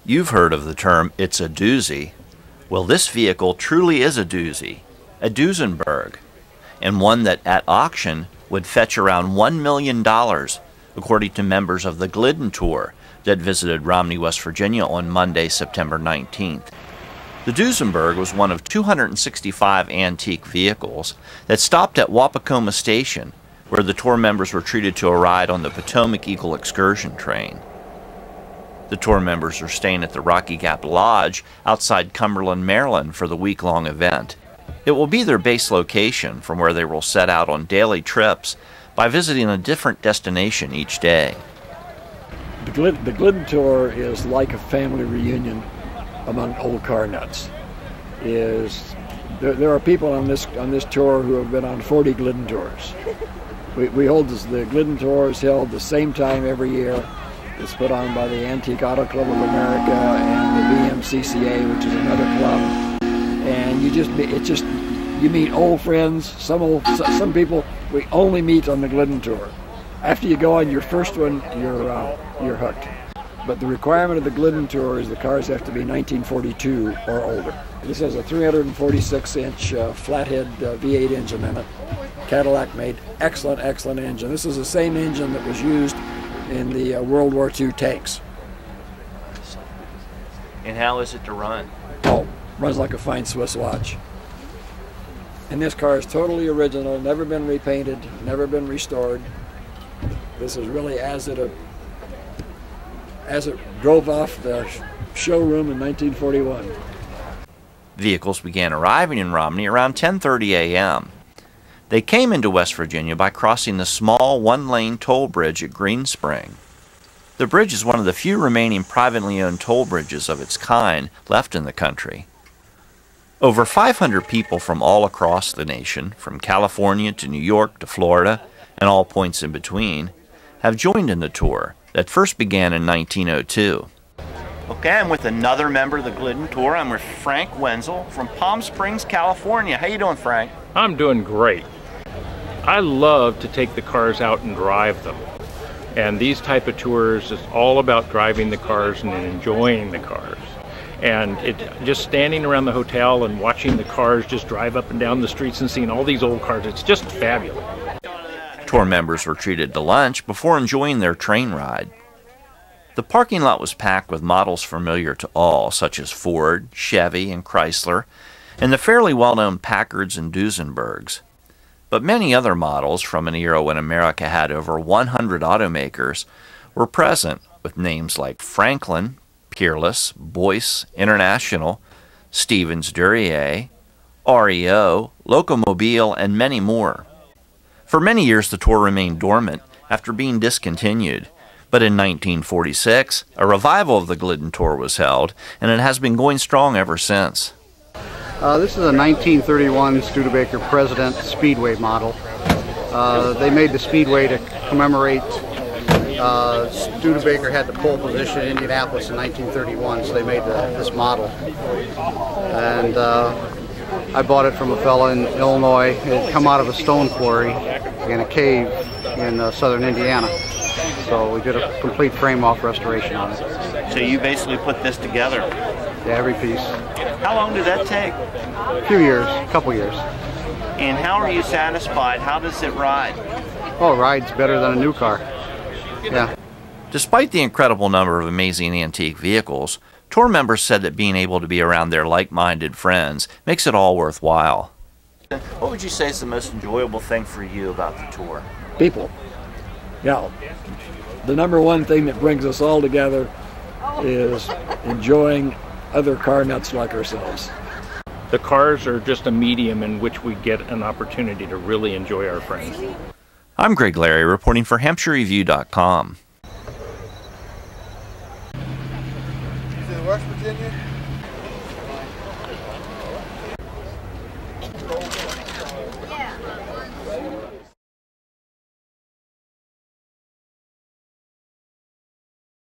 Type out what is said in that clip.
You've heard of the term, it's a doozy. Well, this vehicle truly is a doozy, a Duesenberg, and one that at auction would fetch around $1 million, according to members of the Glidden Tour that visited Romney, West Virginia on Monday, September 19th. The Duesenberg was one of 265 antique vehicles that stopped at Wapakoma Station, where the tour members were treated to a ride on the Potomac Eagle excursion train. The tour members are staying at the Rocky Gap Lodge outside Cumberland, Maryland for the week-long event. It will be their base location from where they will set out on daily trips by visiting a different destination each day. The Glidden Tour is like a family reunion among old car nuts. There are people on this tour who have been on 40 Glidden Tours. We hold the Glidden Tour is held the same time every year. It's put on by the Antique Auto Club of America and the VMCCA, which is another club. And you meet old friends. Some people we only meet on the Glidden Tour. After you go on your first one, you're hooked. But the requirement of the Glidden Tour is the cars have to be 1942 or older. This has a 346-inch flathead V8 engine in it. Caddilac made excellent engine. This is the same engine that was used in the World War II tanks. And how is it to run? Oh, runs like a fine Swiss watch. And this car is totally original, never been repainted, never been restored. This is really as it drove off the showroom in 1941. Vehicles began arriving in Romney around 10:30 a.m. They came into West Virginia by crossing the small one-lane toll bridge at Green Spring. The bridge is one of the few remaining privately owned toll bridges of its kind left in the country. Over 500 people from all across the nation, from California to New York to Florida, and all points in between, have joined in the tour that first began in 1902. Okay, I'm with another member of the Glidden Tour. I'm with Frank Wenzel from Palm Springs, California. How you doing, Frank? I'm doing great. I love to take the cars out and drive them. And these type of tours is all about driving the cars and enjoying the cars. And just standing around the hotel and watching the cars just drive up and down the streets and seeing all these old cars, it's just fabulous. Tour members were treated to lunch before enjoying their train ride. The parking lot was packed with models familiar to all, such as Ford, Chevy, and Chrysler, and the fairly well-known Packards and Duesenbergs. But many other models from an era when America had over 100 automakers were present, with names like Franklin, Peerless, Boyce, International, Stevens Duryea, REO, Locomobile, and many more. For many years the tour remained dormant after being discontinued, but in 1946 a revival of the Glidden Tour was held, and it has been going strong ever since. This is a 1931 Studebaker President Speedway model. They made the Speedway to commemorate Studebaker had the pole position in Indianapolis in 1931, so they made this model. And I bought it from a fella in Illinois. It had come out of a stone quarry in a cave in southern Indiana. So we did a complete frame-off restoration on it. So you basically put this together? Yeah, every piece. How long did that take? A few years, a couple years. And how are you satisfied? How does it ride? Oh, it rides better than a new car. Yeah. Despite the incredible number of amazing antique vehicles, tour members said that being able to be around their like-minded friends makes it all worthwhile. What would you say is the most enjoyable thing for you about the tour? People. Yeah. The number one thing that brings us all together is enjoying other car nuts like ourselves. The cars are just a medium in which we get an opportunity to really enjoy our friends. I'm Greg Larry, reporting for HampshireReview.com. Is it West Virginia? Yeah.